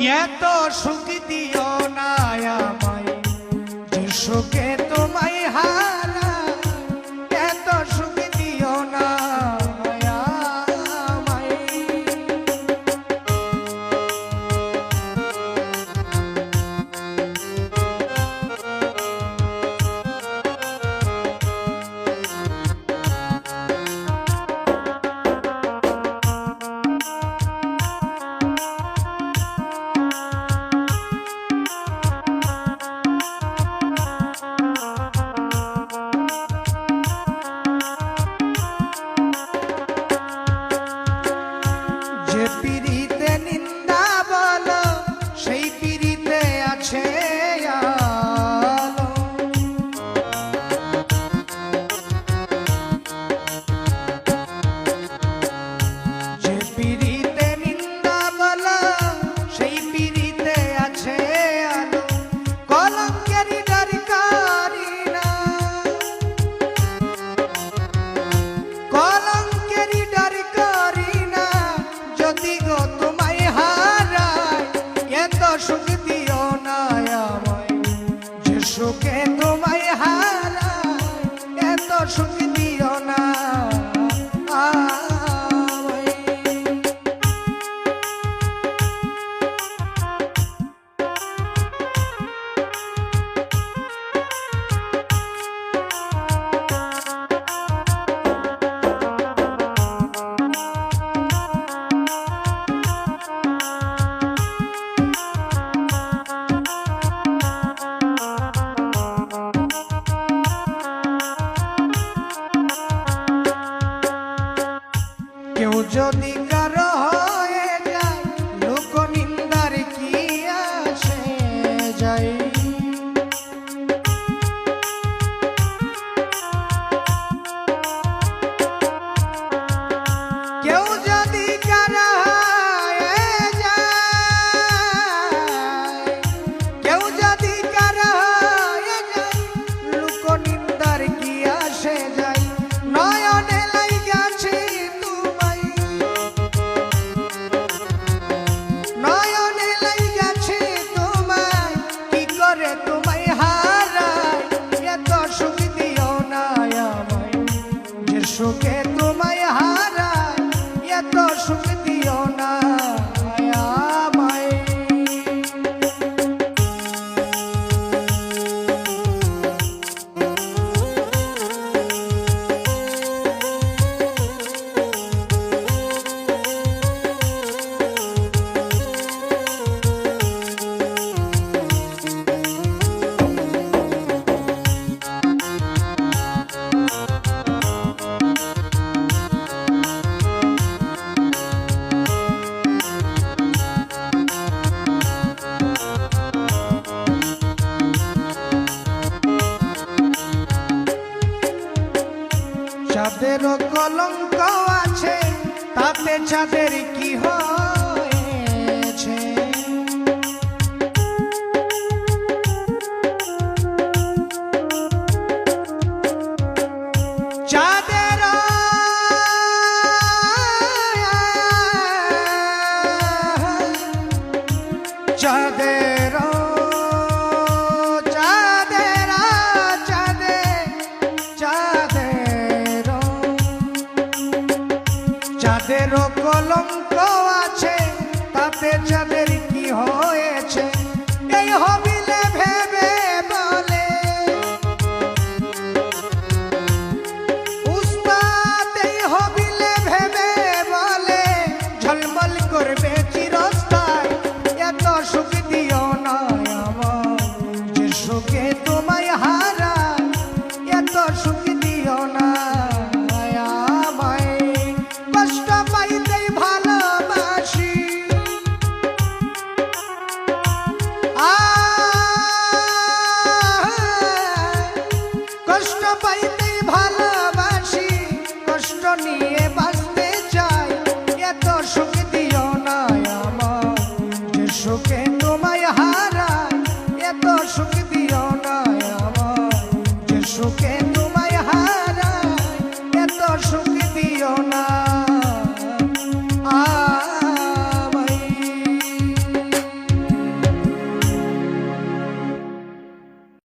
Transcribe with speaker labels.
Speaker 1: এত সুখ দিও না আমায় যে সুখে তোমায় হারা, এত সুখ দিও না আমায়। যে পিরিতে নিন্দা বলো সেই পিরিতে আছে আলো। যে পিরিতে নিন্দা বলো সেই পিরিতে আছে আলো। কলঙ্কের দরকারি না, কলঙ্কের দরকারি না, যদি গো তোমায় হারাই এত সুখ দিও না আমায় যে সুখে তোমায় হারাই, এত সুখ দিও না আমায়। কেউ যদি কারো হয়ে যায় লোক নিন্দার কি আসে যায়। কেউ যদি কারো হয়ে যায়, কেউ যদি কারো হয়ে যায় লোক নিন্দার কি আসে যায়। নয়নে লাইগাছে তোমায়, নয়নে লাইগাছে তোমায়, কি করে তোমায় হারাই এত সুখ দিও না আমায় যে সুখে তোমায় হারাই, এত সুখ দিও না আমায়। চাঁদেরও কলঙ্ক আছে তাতে চাঁদের কি হয়েছে। চাঁদেরও চাঁদেরও চাঁদেরও কলঙ্ক আছে তাতে চাঁদের কি হয়েছে। এই হবিলে ভেবে বলে উস্তাদ, এই হবিলে ভেবে বলে ঝলমল করবে চিরস্থায়ী, এত সুখ দিও না আমায় যে সুখে তোমায় হারাই, এত সুখ দিও না আমায়। কষ্ট পাইতেই ভালোবাসি, কষ্ট পাইতেই ভালোবাসি, কষ্ট নিয়ে বাঁচতে চাই, এত সুখ দিও না আমায় যে সুখে তোমায় হারাই, এত সুখ দিও না আমায় যে সুখে